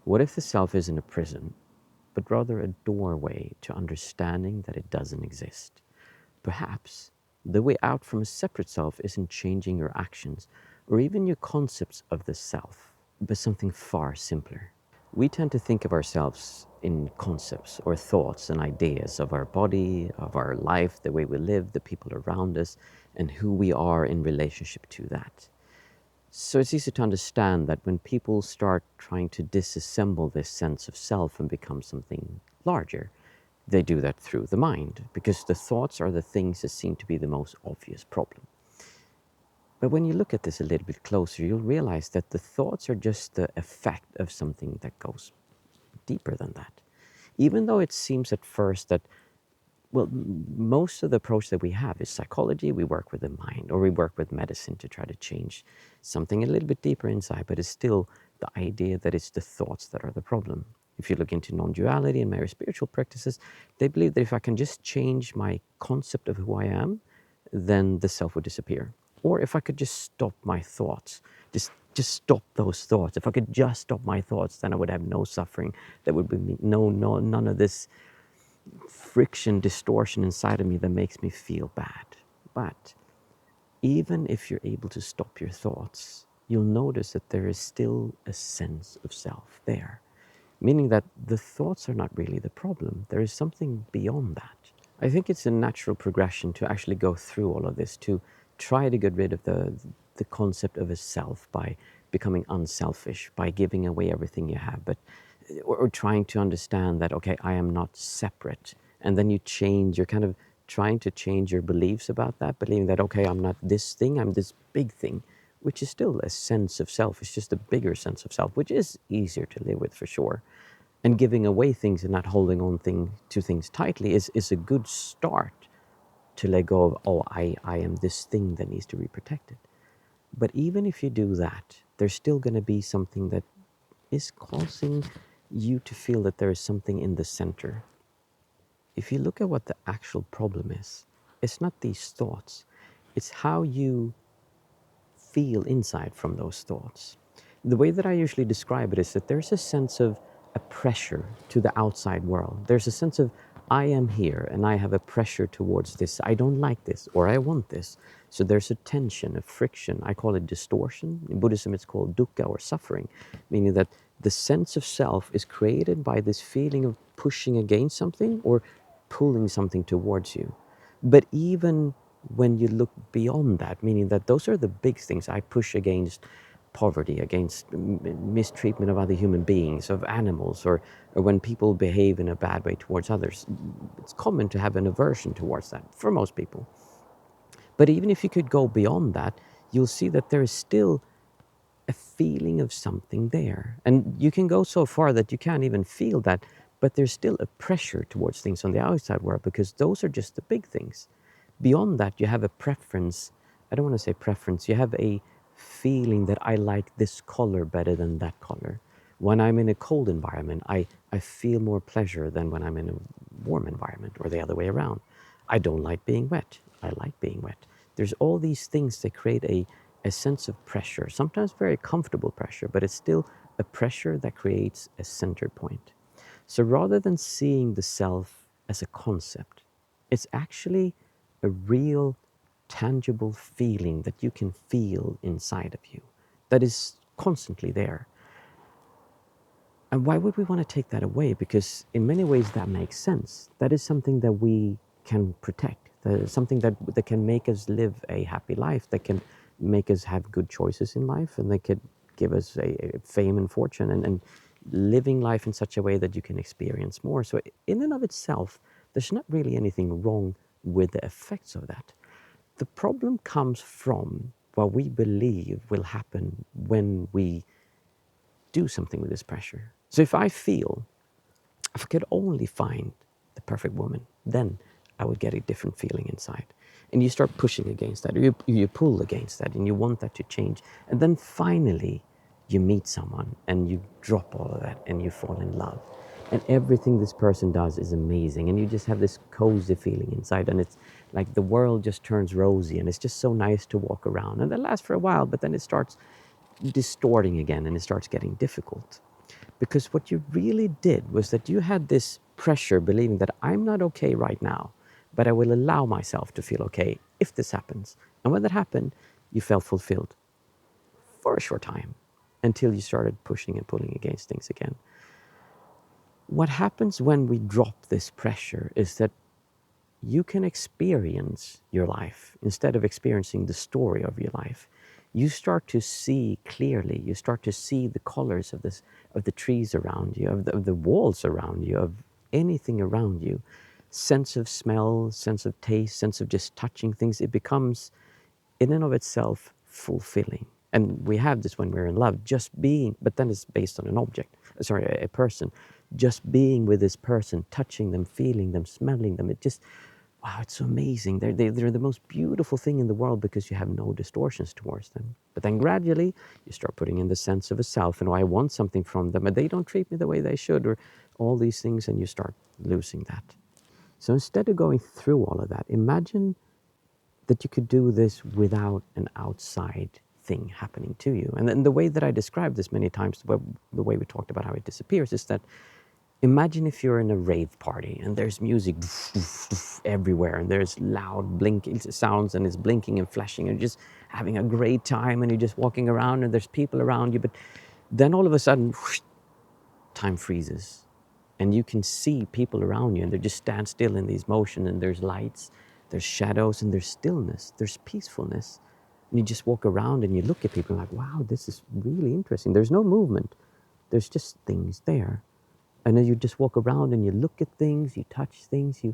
What if the self isn't a prison, but rather a doorway to understanding that it doesn't exist? Perhaps the way out from a separate self isn't changing your actions or even your concepts of the self, but something far simpler. We tend to think of ourselves in concepts or thoughts and ideas of our body, of our life, the way we live, the people around us, and who we are in relationship to that. So it's easy to understand that when people start trying to disassemble this sense of self and become something larger, they do that through the mind, because the thoughts are the things that seem to be the most obvious problem. But when you look at this a little bit closer, you'll realize that the thoughts are just the effect of something that goes deeper than that. Even though it seems at first that, well, most of the approach that we have is psychology. We work with the mind, or we work with medicine to try to change something a little bit deeper inside, but it's still the idea that it's the thoughts that are the problem. If you look into non-duality and very spiritual practices, they believe that if I can just change my concept of who I am, then the self would disappear. Or if I could just stop my thoughts, just stop those thoughts. If I could just stop my thoughts, then I would have no suffering. There would be none of this friction, distortion inside of me that makes me feel bad. But even if you're able to stop your thoughts, you'll notice that there is still a sense of self there, meaning that the thoughts are not really the problem. There is something beyond that. I think it's a natural progression to actually go through all of this, to try to get rid of the concept of a self by becoming unselfish, by giving away everything you have, but or trying to understand that, okay, I am not separate. And then you're kind of trying to change your beliefs about that, believing that, okay, I'm not this thing, I'm this big thing, which is still a sense of self. It's just a bigger sense of self, which is easier to live with for sure. And giving away things and not holding on to things tightly is a good start to let go of, oh, I am this thing that needs to be protected. But even if you do that, there's still going to be something that is causing you to feel that there is something in the center. If you look at what the actual problem is, it's not these thoughts, it's how you feel inside from those thoughts. The way that I usually describe it is that there's a sense of a pressure to the outside world. There's a sense of, I am here and I have a pressure towards this. I don't like this, or I want this. So there's a tension, a friction. I call it distortion. In Buddhism, it's called dukkha, or suffering, meaning that the sense of self is created by this feeling of pushing against something or pulling something towards you. But even when you look beyond that, meaning that those are the big things. I push against poverty, against mistreatment of other human beings, of animals, or when people behave in a bad way towards others. It's common to have an aversion towards that for most people. But even if you could go beyond that, you'll see that there is still a feeling of something there. And you can go so far that you can't even feel that, but there's still a pressure towards things on the outside world, because those are just the big things. Beyond that, you have a preference. I don't want to say preference. You have a feeling that I like this color better than that color. When I'm in a cold environment, I feel more pleasure than when I'm in a warm environment, or the other way around. I don't like being wet. I like being wet. There's all these things that create a sense of pressure, sometimes very comfortable pressure, but it's still a pressure that creates a center point. So rather than seeing the self as a concept, it's actually a real, tangible feeling that you can feel inside of you, that is constantly there. And why would we want to take that away? Because in many ways that makes sense. That is something that we can protect. That is something that can make us live a happy life, that can make us have good choices in life, and that could give us a fame and fortune, and living life in such a way that you can experience more. So in and of itself, there's not really anything wrong with the effects of that. The problem comes from what we believe will happen when we do something with this pressure. So if I could only find the perfect woman, then I would get a different feeling inside. And you start pushing against that, or you pull against that, and you want that to change. And then finally, you meet someone and you drop all of that and you fall in love. And everything this person does is amazing. And you just have this cozy feeling inside. And it's like the world just turns rosy, and it's just so nice to walk around. And that lasts for a while, but then it starts distorting again and it starts getting difficult. Because what you really did was that you had this pressure believing that I'm not okay right now, but I will allow myself to feel okay if this happens. And when that happened, you felt fulfilled for a short time until you started pushing and pulling against things again. What happens when we drop this pressure is that you can experience your life instead of experiencing the story of your life. You start to see clearly. You start to see the colors of this, of the trees around you, of the walls around you, of anything around you. Sense of smell, sense of taste, sense of just touching things. It becomes, in and of itself, fulfilling. And we have this when we're in love, just being, but then it's based on an object, sorry, a person. Just being with this person, touching them, feeling them, smelling them, it just, wow, it's so amazing. They're the most beautiful thing in the world because you have no distortions towards them. But then gradually, you start putting in the sense of a self, and I want something from them, and they don't treat me the way they should, or all these things, and you start losing that. So instead of going through all of that, imagine that you could do this without an outside thing happening to you. And then the way that I described this many times, the way we talked about how it disappears, is that imagine if you're in a rave party and there's music everywhere and there's loud blinking sounds and it's blinking and flashing and you're just having a great time and you're just walking around and there's people around you. But then all of a sudden, time freezes and you can see people around you and they just stand still in these motion, and there's lights, there's shadows, and there's stillness, there's peacefulness. And you just walk around and you look at people like, wow, this is really interesting. There's no movement. There's just things there. And then you just walk around and you look at things, you touch things, you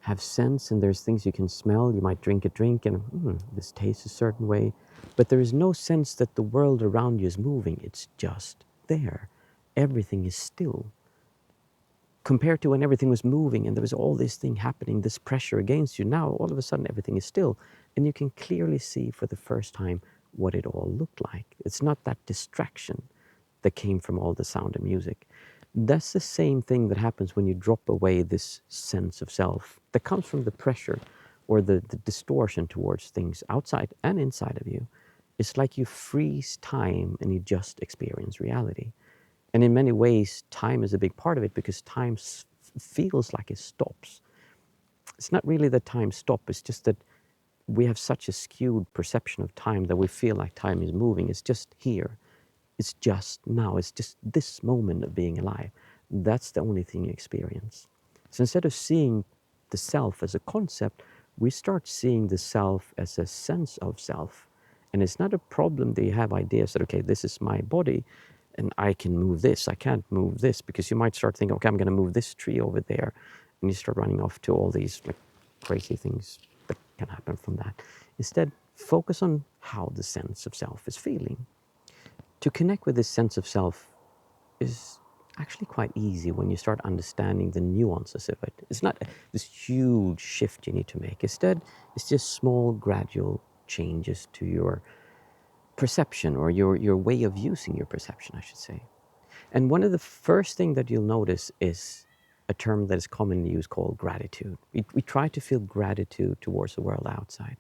have sense, and there's things you can smell. You might drink a drink and this tastes a certain way. But there is no sense that the world around you is moving. It's just there. Everything is still. Compared to when everything was moving and there was all this thing happening, this pressure against you, now all of a sudden everything is still. And you can clearly see for the first time what it all looked like. It's not that distraction that came from all the sound and music. That's the same thing that happens when you drop away this sense of self that comes from the pressure or the distortion towards things outside and inside of you. It's like you freeze time and you just experience reality. And in many ways, time is a big part of it because time feels like it stops. It's not really that time stops, it's just that we have such a skewed perception of time that we feel like time is moving. It's just here. It's just now. It's just this moment of being alive. That's the only thing you experience. So instead of seeing the self as a concept, we start seeing the self as a sense of self. And it's not a problem that you have ideas that, okay, this is my body and I can move this. I can't move this, because you might start thinking, okay, I'm going to move this tree over there. And you start running off to all these like crazy things that can happen from that. Instead, focus on how the sense of self is feeling. To connect with this sense of self is actually quite easy when you start understanding the nuances of it. It's not this huge shift you need to make. Instead, it's just small, gradual changes to your perception, or your way of using your perception, I should say. And one of the first things that you'll notice is a term that is commonly used called gratitude. We try to feel gratitude towards the world outside.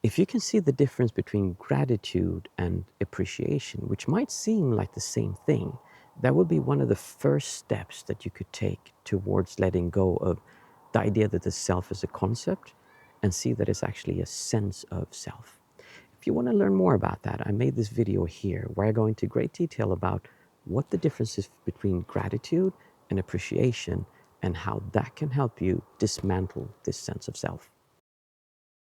If you can see the difference between gratitude and appreciation, which might seem like the same thing, that would be one of the first steps that you could take towards letting go of the idea that the self is a concept and see that it's actually a sense of self. If you want to learn more about that, I made this video here where I go into great detail about what the difference is between gratitude and appreciation and how that can help you dismantle this sense of self.